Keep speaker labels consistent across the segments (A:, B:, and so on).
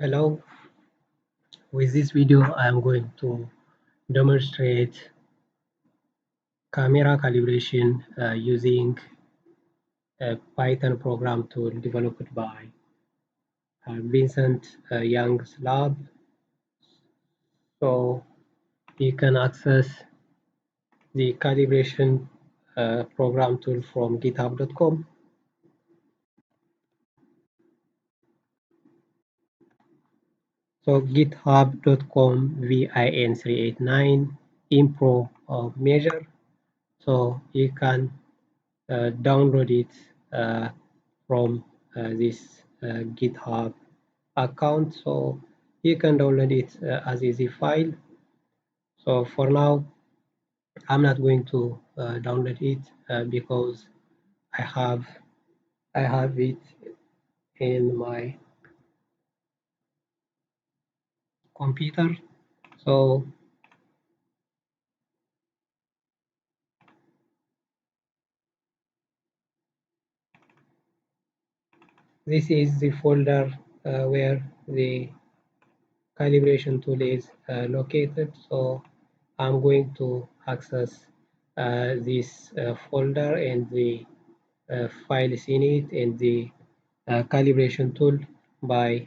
A: Hello, with this video I am going to demonstrate camera calibration using a Python program tool developed by Vincent Young's lab. So you can access the calibration program tool from github.com. So github.com VIN389 impro measure. So you can download it from this GitHub account. So you can download it as a zip file. So for now, I'm not going to download it because I have I have it in my computer. So this is the folder where the calibration tool is located. So I'm going to access this folder and the files in it and the calibration tool by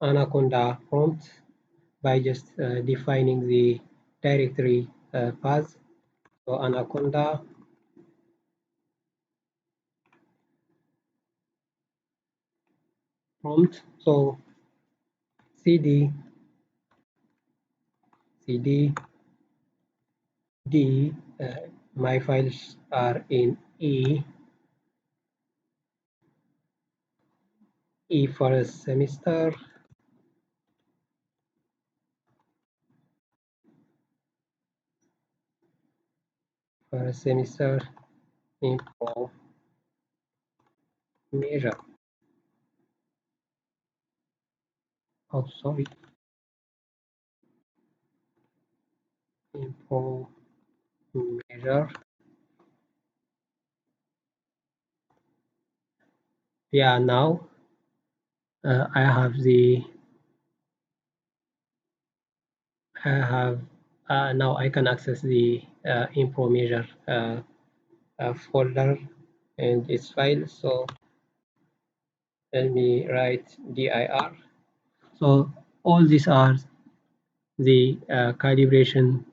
A: Anaconda prompt by just defining the directory path. So Anaconda prompt. So cd d my files are in E for a semester, info measure. Oh, sorry, info measure. Yeah, now I have the I have now I can access the info measure folder and its file. So let me write dir. So all these are the calibration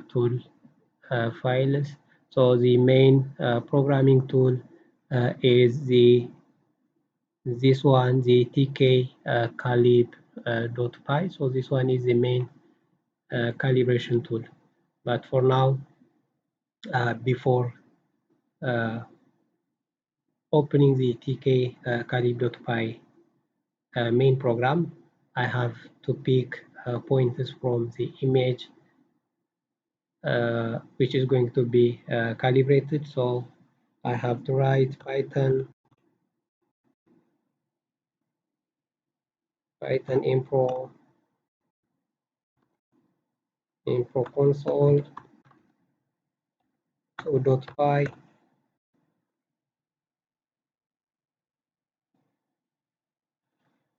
A: tool files. So the main programming tool is this one, the tk calib.py. So this one is the main calibration tool. But for now, before uh, opening the tk calib.py main program, I have to pick pointers from the image which is going to be calibrated. So I have to write Python info console .py.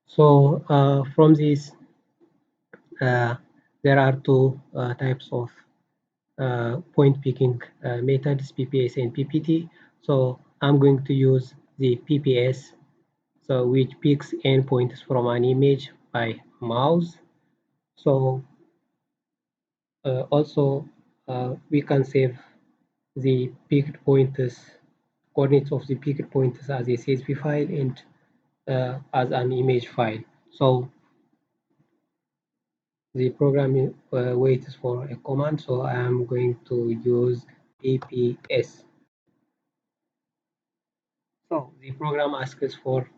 A: So from this, there are two types of point picking methods, PPS and PPT. So I'm going to use the PPS, so which picks endpoints from an image by mouse. So also we can save the picked pointers, coordinates of the picked pointers as a CSV file and as an image file. So the program waits for a command, so I am going to use PPS. So the program asks for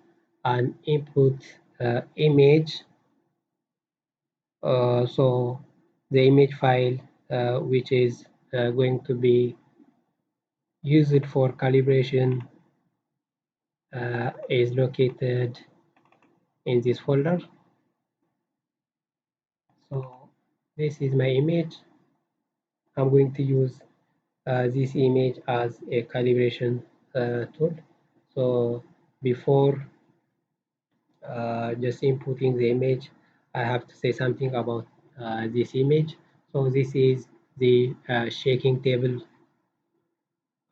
A: an input image. So the image file, which is going to be used for calibration, is located in this folder. So this is my image. I'm going to use this image as a calibration tool. So before just inputting the image, I have to say something about this image. So this is the shaking table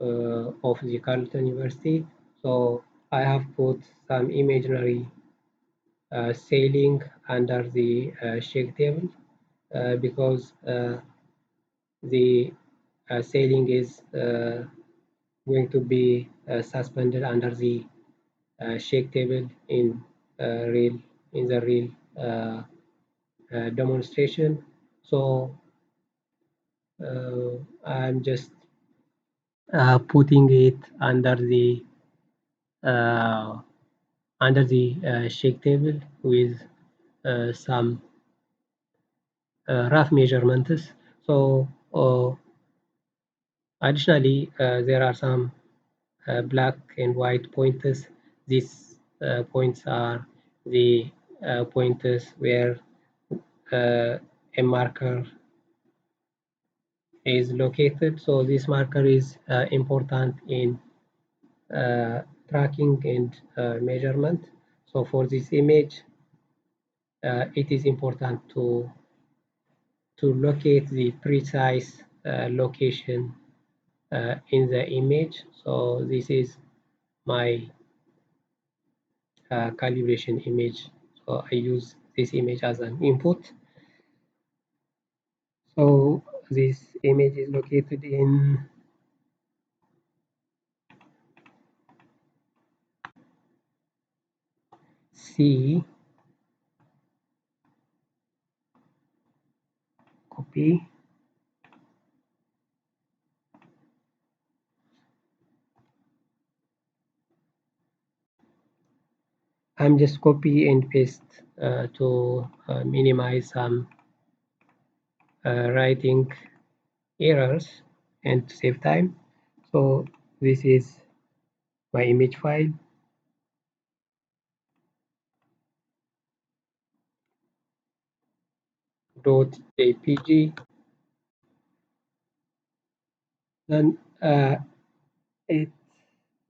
A: of the Carleton University. So I have put some imaginary sailing under the shake table because the sailing is going to be suspended under the shake table real in the real demonstration. So I'm just putting it uh, under the shake table with some rough measurements. So additionally, there are some black and white pointers. These points are the pointers where a marker is located. So this marker is important in tracking and measurement. So for this image, it is important to locate the precise location in the image. So this is my calibration image. So I use this image as an input. So this image is located in C, copy. I'm just copy and paste to minimize some writing errors and to save time. So this is my image file. .jpg. Then it,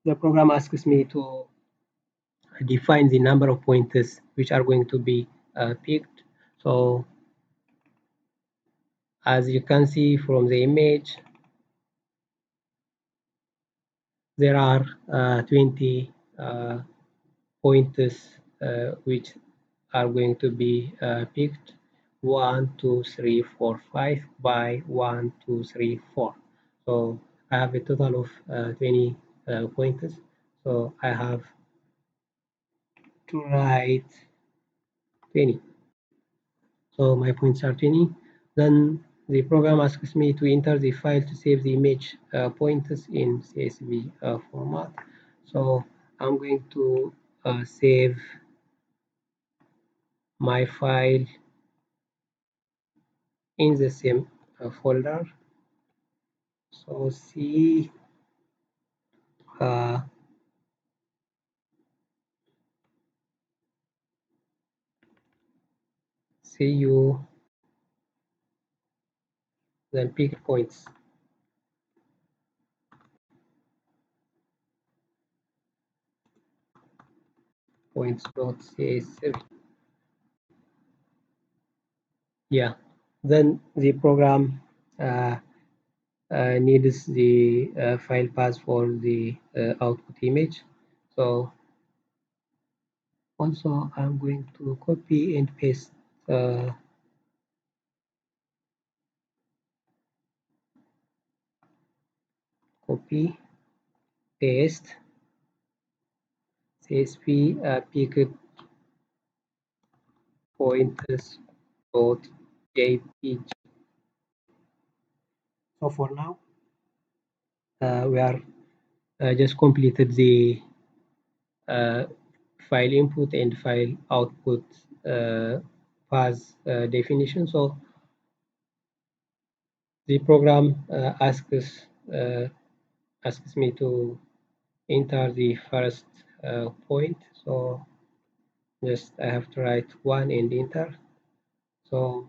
A: the program asks me to define the number of pointers which are going to be picked. So as you can see from the image, there are 20 pointers which are going to be picked 1, 2, 3, 4, 5 by 1, 2, 3, 4. So I have a total of 20 pointers. So I have to write 20. So my points are 20. Then the program asks me to enter the file to save the image pointers in CSV format. So I'm going to save my file in the same folder. So C uh, CU, then pick points. Points.csv. Yeah. Then the program needs the file path for the output image. So also I'm going to copy and paste copy, paste, csv picked pointers dot jpg. So for now, we are just completed the uh, file input and file output path definition. So the program asks me to enter the first point. So just I have to write 1 and enter. So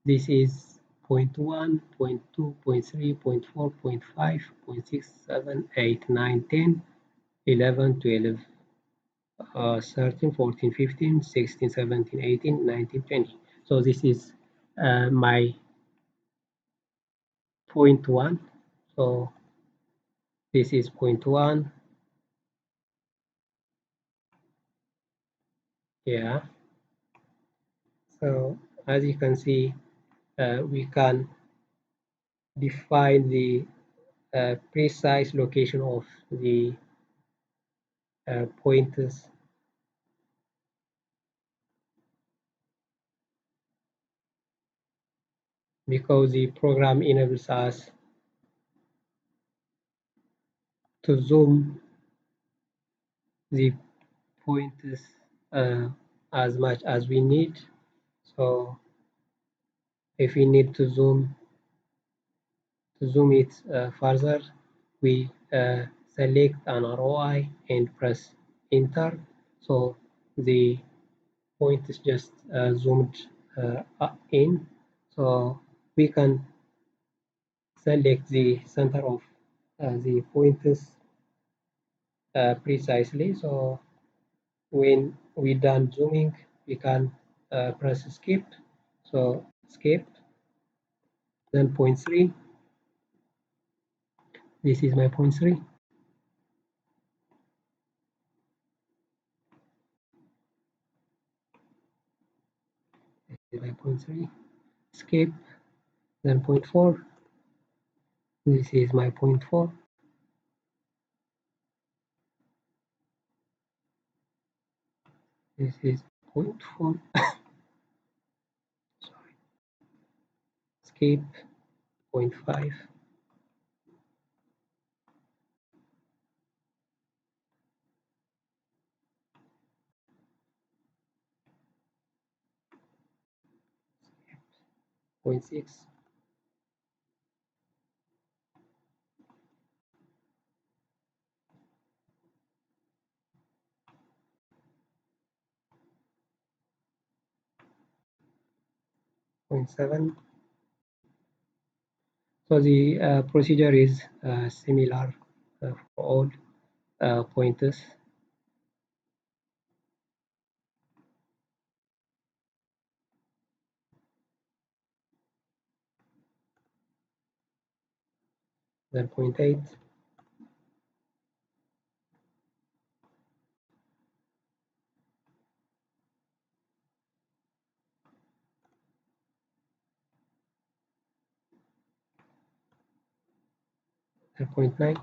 A: this is point 1, point 2, point 3, point 4, point 5, point 6, 7, 8, 9, 10, 11, 12. 13, 14, 15, 16, 17, 18, 19, 20. So this is my point one. So this is point one. Yeah. So as you can see, we can define the precise location of the pointers because the program enables us to zoom the pointers as much as we need. So if we need to zoom it further, we select an ROI and press enter. So the point is just zoomed in. So we can select the center of the pointers precisely. So when we done zooming, we can press escape. So escape, then point three. This is my point three. This is my point three. Escape, then point four. This is my point four. This is point four. Sorry. Escape, point five. Point six. Point seven. So the procedure is similar for all pointers. Then point eight. Then point nine.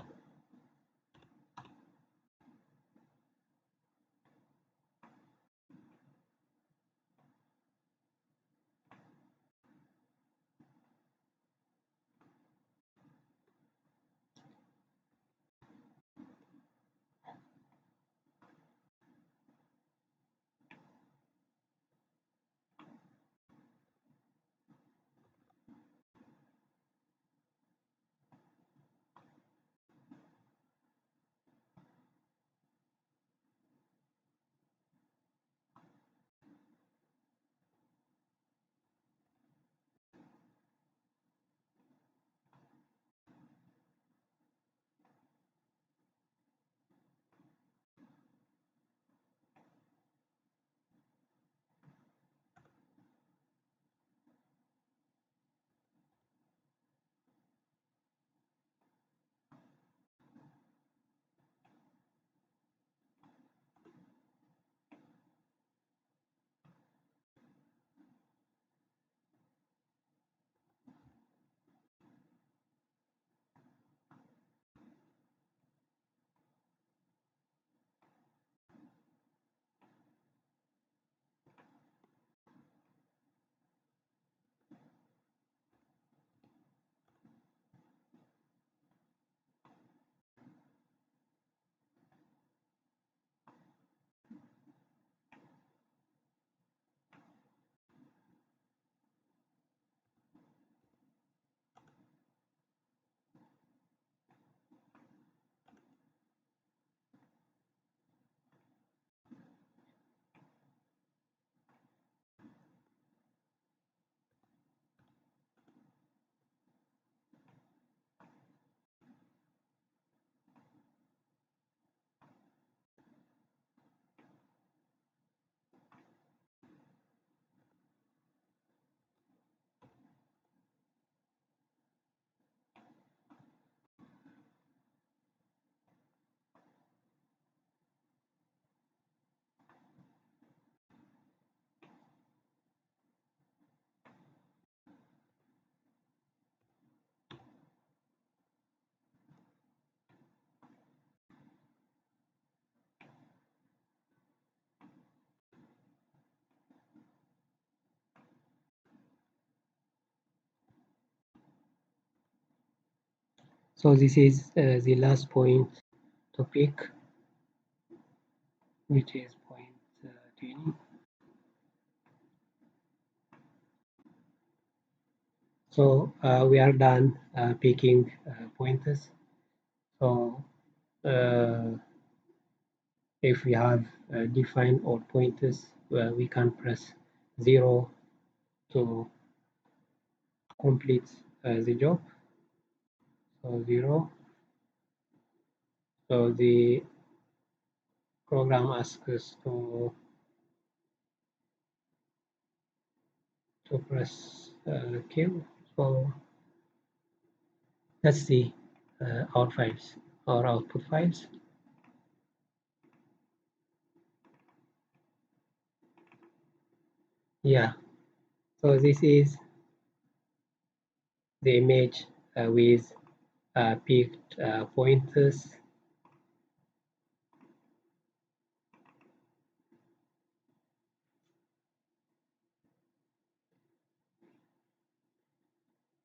A: So this is the last point to pick, which is point 20. So we are done picking pointers. So if we have defined all pointers, we can press 0 to complete the job. So 0. So the program asks us to press Q. So let's see our files, our output files. Yeah, so this is the image with picked pointers.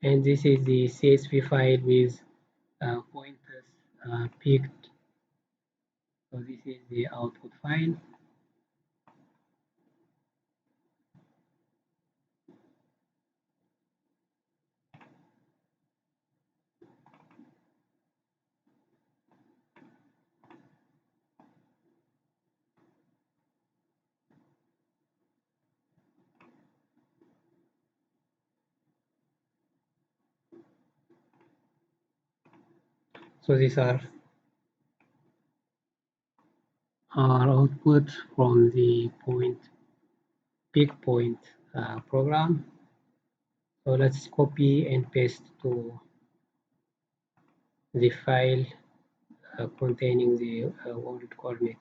A: And this is the CSV file with pointers picked. So this is the output file. So these are our output from the pick point program. So let's copy and paste to the file containing the world coordinate.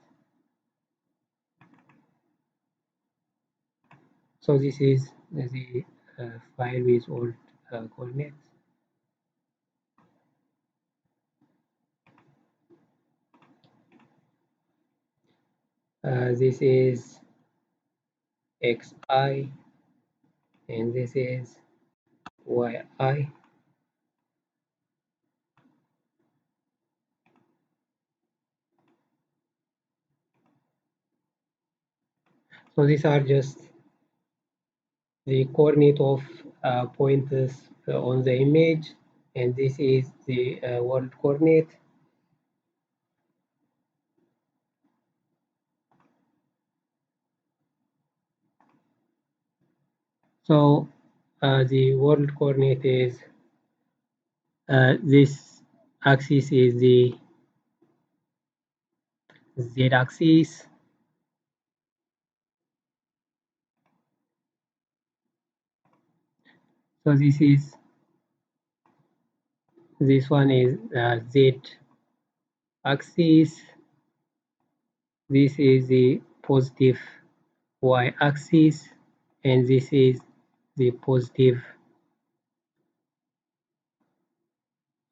A: So this is the file with world coordinates. This is xi and this is yi. So these are just the coordinate of pointers on the image, and this is the world coordinate. So the world coordinate is this axis is the z axis. So this one is z axis. This is the positive y axis, and this is the positive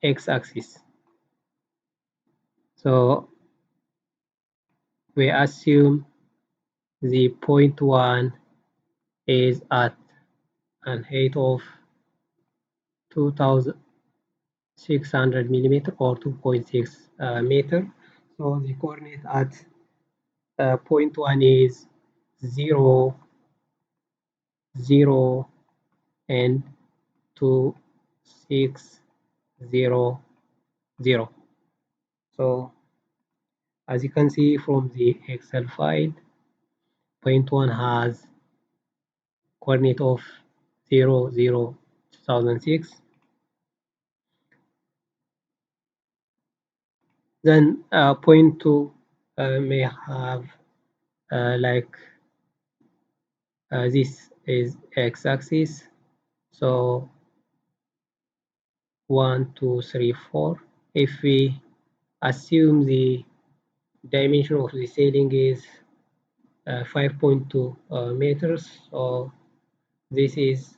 A: x axis. So we assume the point 1 is at an height of 2600 millimeter or 2.6 meter. So the coordinate at point 1 is 0, 0, and 2, 6, 0, 0. So as you can see from the Excel file, point 1 has coordinate of 0, 0, 2006. Then point 2 may have like this is x-axis. So 1, 2, 3, 4. If we assume the dimension of the ceiling is 5.2 meters, so this is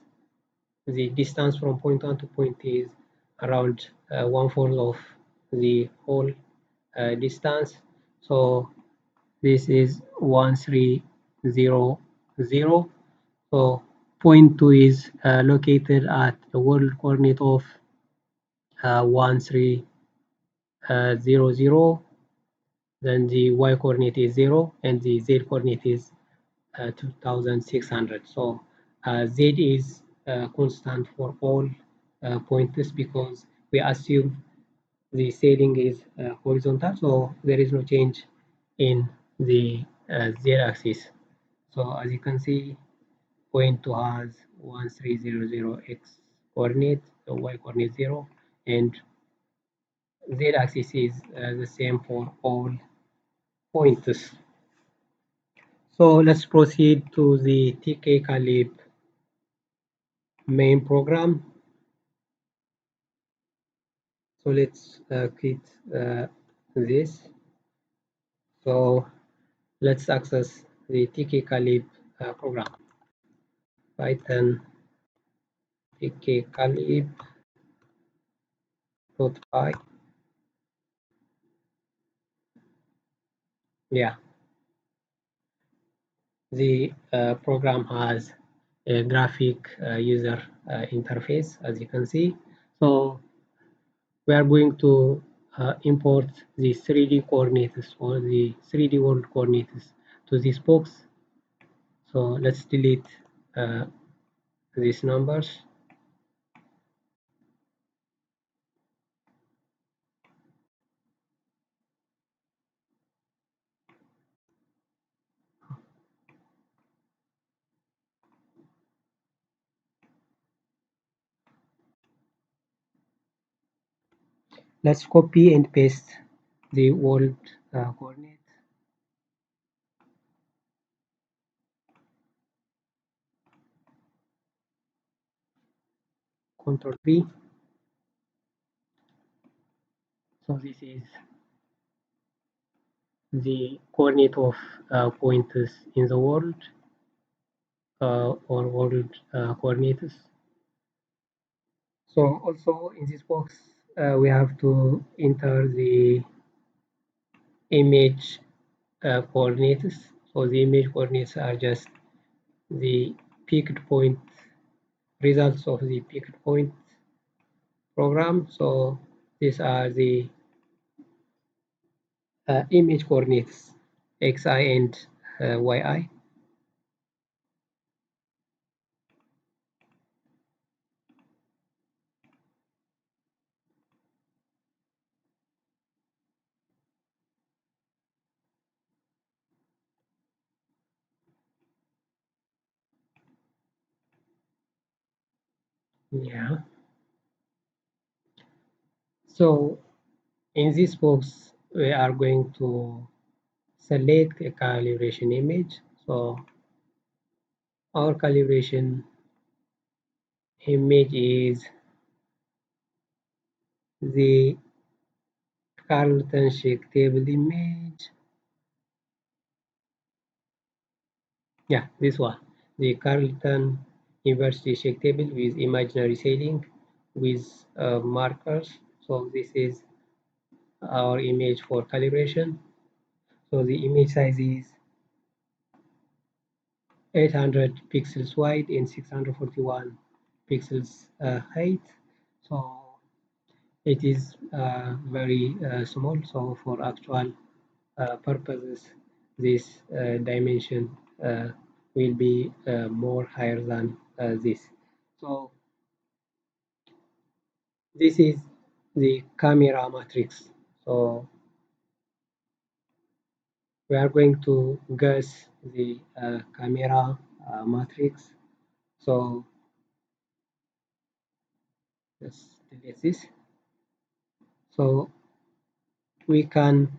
A: the distance from point 1 to point is around 1/4 of the whole distance. So this is 1300. So point 2 is located at the world coordinate of 1300. 0, 0, then the y coordinate is 0, and the z coordinate is 2600. So z is constant for all points because we assume the sailing is horizontal, so there is no change in the z-axis. So as you can see, point 2 has 1300 x coordinate, so y coordinate 0, and z-axis is the same for all points. So let's proceed to the TK Calib main program. So let's quit this. So let's access the TK Calib program. Python TK Calib.py. Yeah, the program has a graphic user interface, as you can see. So we are going to import the 3D coordinates or the 3D world coordinates to this box. So let's delete these numbers. Let's copy and paste the world coordinate. Control V. So this is the coordinate of points in the world or world coordinates. So also in this box, we have to enter the image coordinates. So the image coordinates are just the picked point results of the picked point program. So these are the image coordinates xi and yi. Yeah. So in this box, we are going to select a calibration image. So our calibration image is the Carlton shake table image. Yeah, this one. The Carlton University shake table with imaginary sailing with markers. So this is our image for calibration. So the image size is 800 pixels wide and 641 pixels height. So it is very small. So for actual purposes, this dimension will be more higher than this. So this is the camera matrix. So we are going to guess the camera matrix. So let's delete this. So we can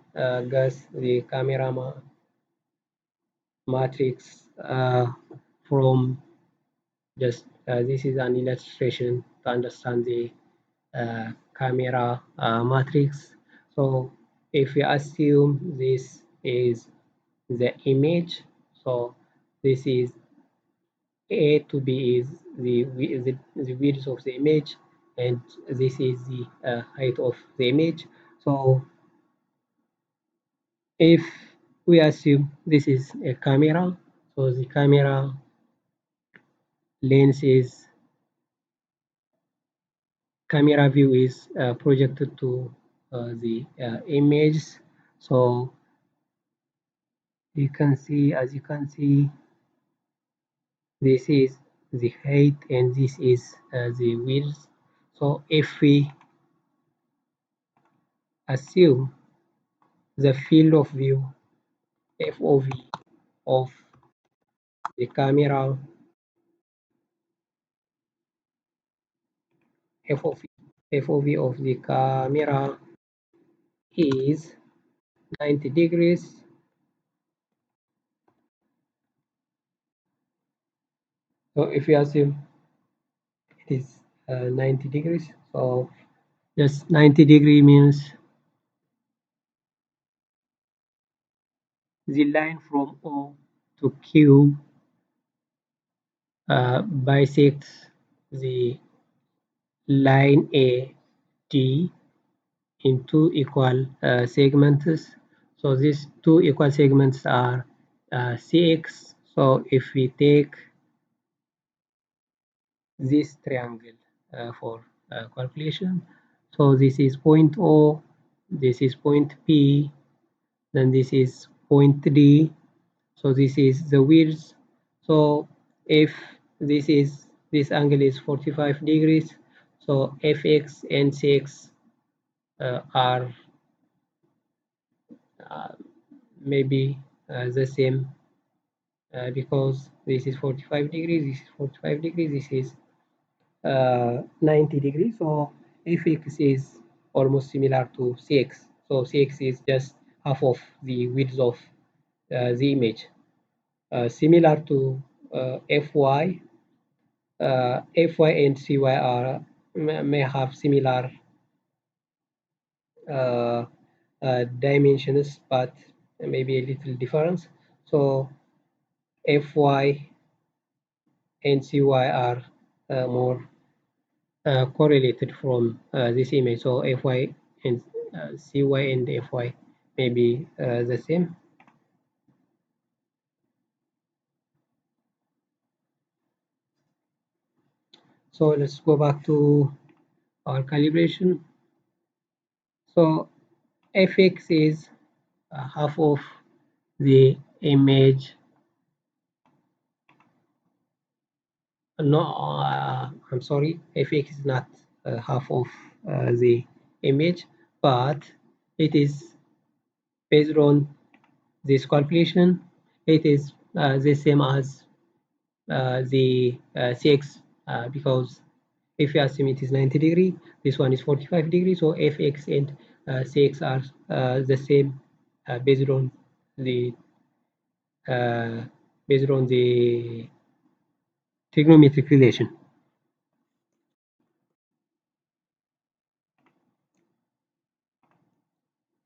A: guess the camera matrix from just this is an illustration to understand the camera matrix. So if we assume this is the image, so this is A to B is the width of the image, and this is the height of the image. So if we assume this is a camera, so the camera lens is camera view is projected to the images. So you can see, as you can see, this is the height and this is the width. So if we assume the field of view FOV of the camera, FOV of the camera is 90 degrees. So if we assume it is 90 degrees, so just 90-degree means the line from O to Q bisects the line AD in two equal segments. So these two equal segments are CX. So if we take this triangle for calculation, so this is point O, this is point P, then this is point D. So this is the width. So if this angle is 45 degrees, so fx and cx are uh, maybe the same because this is 45 degrees, this is 45 degrees, this is 90 degrees. So fx is almost similar to cx. So cx is just half of the width of the image. Similar to fy, fy and cy are may have similar uh, dimensions, but maybe a little difference. So fy and cy are more correlated from this image. So fy and cy and fy may be the same. So let's go back to our calibration. So fx is half of the image. No, I'm sorry, fx is not half of the image, but it is based on this calculation. It is the same as the cx because if you assume it is 90 degree, this one is 45 degrees, so fx and cx are the same based on the uh, trigonometric relation.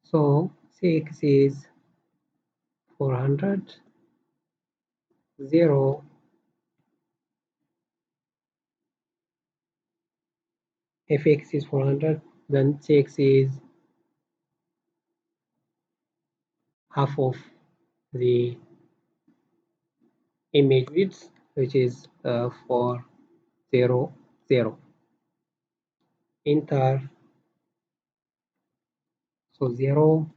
A: So cx is 400, 0, fx is 400, then cx is half of the image width, which is 400. Enter, so 0.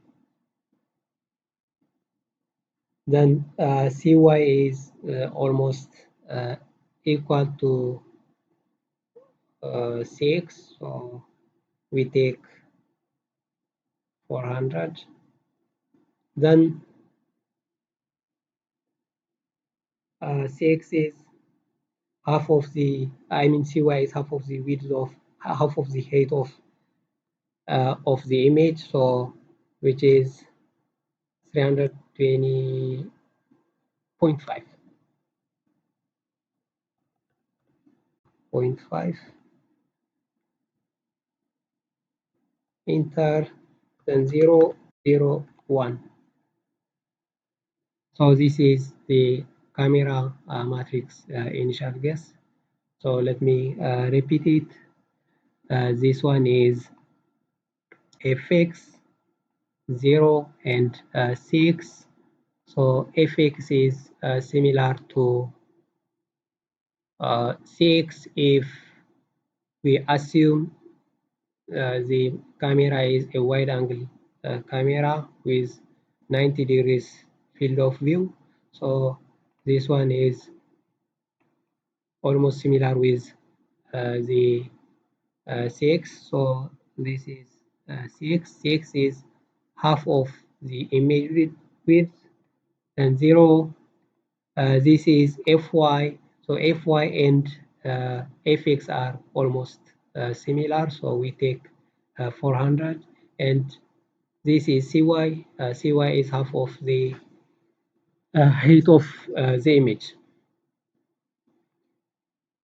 A: Then cy is almost equal to 6, so we take 400. Then 6 is half of the, I mean cy is half of the width of, half of the height of the image, so which is 320.5. Enter, then 001. So this is the camera matrix initial guess. So let me repeat it. This one is fx 0 and 6. So fx is similar to 6 if we assume the camera is a wide angle camera with 90 degrees field of view. So this one is almost similar with the CX. So this is CX. CX is half of the image width, and 0. This is FY. So FY and FX are almost similar. So we take 400, and this is CY. CY is half of the height of the image.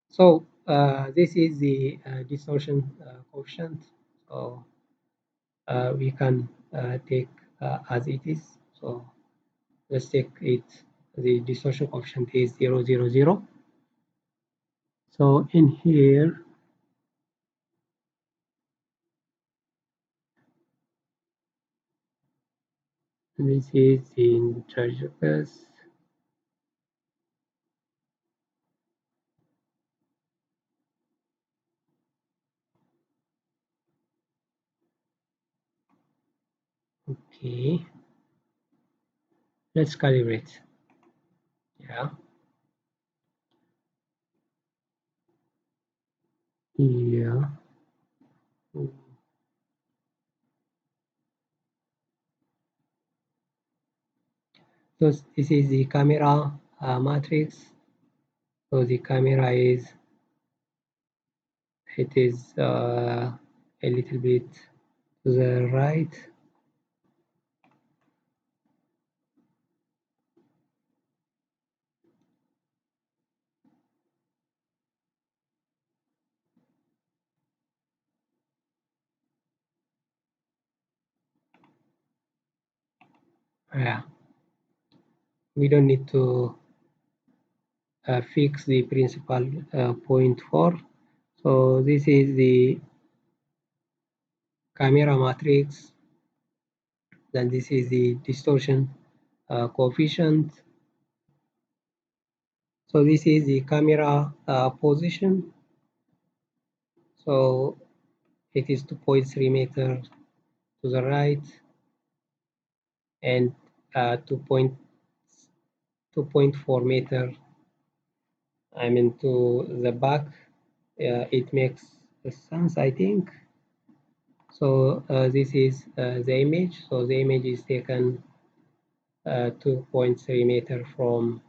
A: So this is the distortion coefficient. So we can take as it is. So let's take it. The distortion coefficient is 0, 0, 0. So in here, this is the introducers. Okay, let's calibrate. Yeah. Yeah. So this is the camera matrix. So the camera is, it is a little bit to the right. Yeah, we don't need to fix the principal point 4. So this is the camera matrix. Then this is the distortion coefficient. So this is the camera position. So it is 2.3 meter to the right and 2.4 meter, I mean, to the back. It makes sense, I think. So this is the image. So the image is taken 2.3 meter from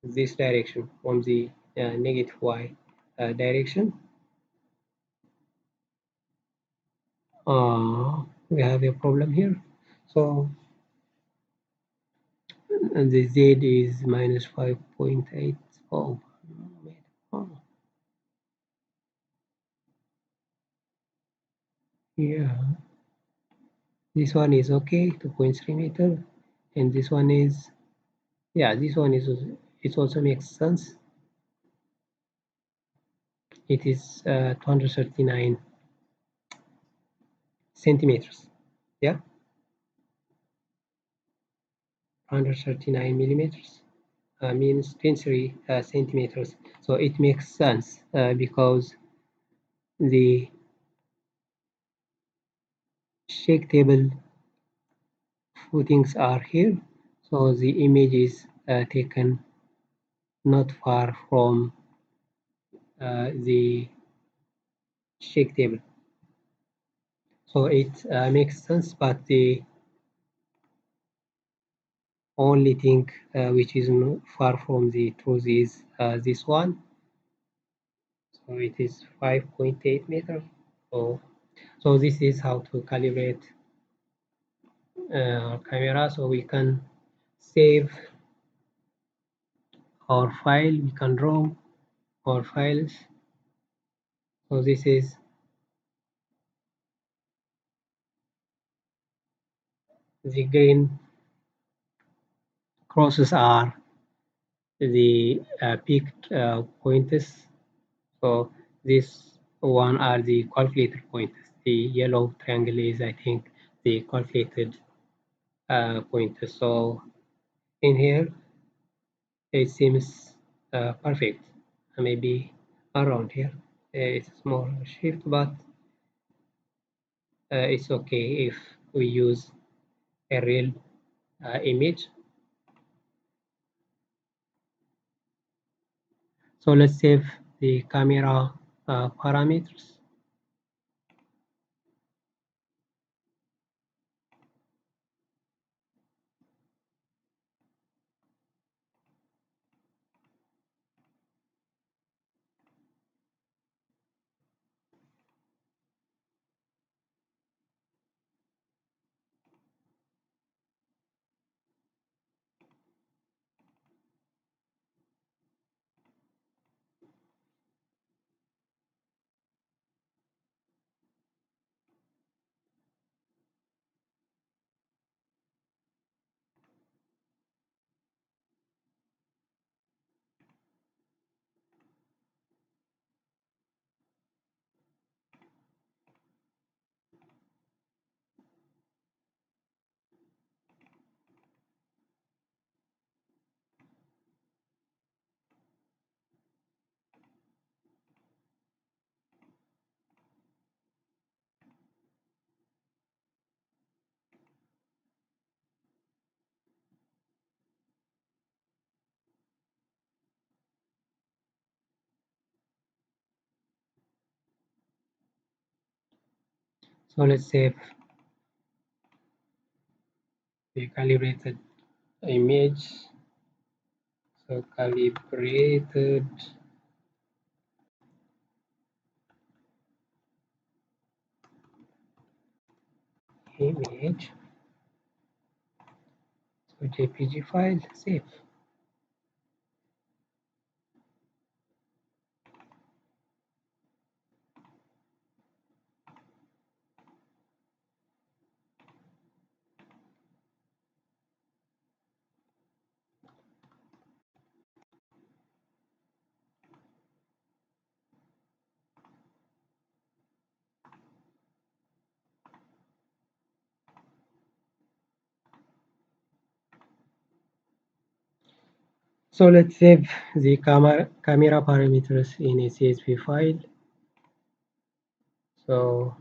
A: this direction, from the negative y direction. We have a problem here. So the z is minus 5.8. Oh, oh, yeah. This one is okay, 2.3 meter, and this one is, yeah, this one is, it also makes sense. It is 239 centimeters. Yeah, 139 millimeters means 23 centimeters. So it makes sense because the shake table footings are here. So the image is taken not far from the shake table. So it makes sense, but the only thing which is far from the truth is this one. So it is 5.8 meters. So this is how to calibrate camera. So we can save our file, we can draw our files. So this is the green crosses are the peaked points. So this one are the calculated points. The yellow triangle is, I think, the calculated points. So in here, it seems perfect. Maybe around here, it's a small shift, but it's okay if we use a real image. So let's save the camera parameters. So let's save the calibrated image. So calibrated image. So JPG file, save. So let's save the camera parameters in a CSV file. So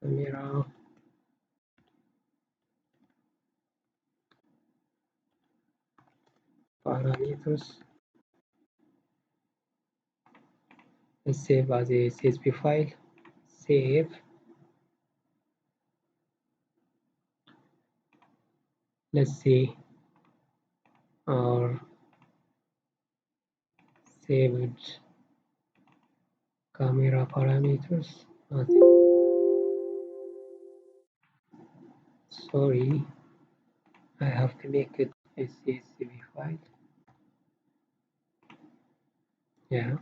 A: camera parameters. Let's save as a CSV file. Save. Let's see our saved camera parameters. Sorry, I have to make it a CSV file. Yeah.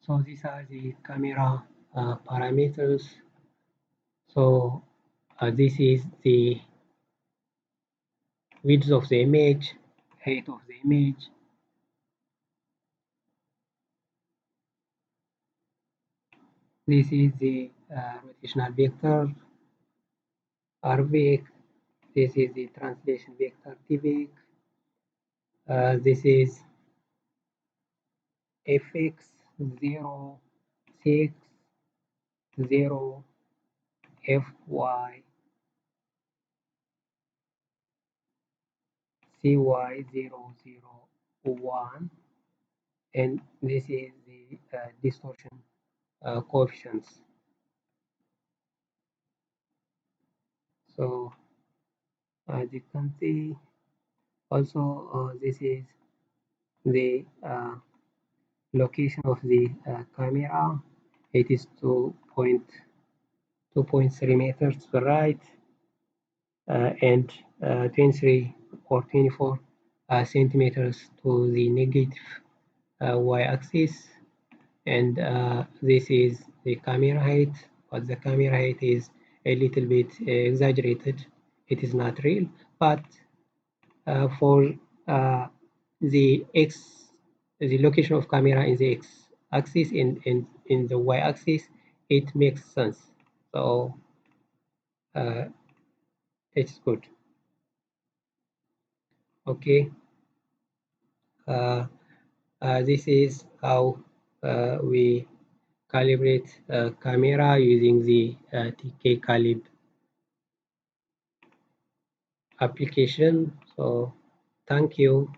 A: So these are the camera parameters. So this is the width of the image, height of the image. This is the rotational vector, RVec. This is the translation vector, TVec. This is fx 0, 6, 0, fy, cy 0, 0, 1, and this is the distortion coefficients. So as you can see, also this is the location of the camera. It is 2.3 meters to the right and 23 or 24 centimeters to the negative y-axis, and this is the camera height, but the camera height is a little bit exaggerated. It is not real, but for the the location of camera in the x-axis and in the y-axis, it makes sense. So uh, it's good. Okay. This is how we calibrate camera using the TK Calib application. So thank you.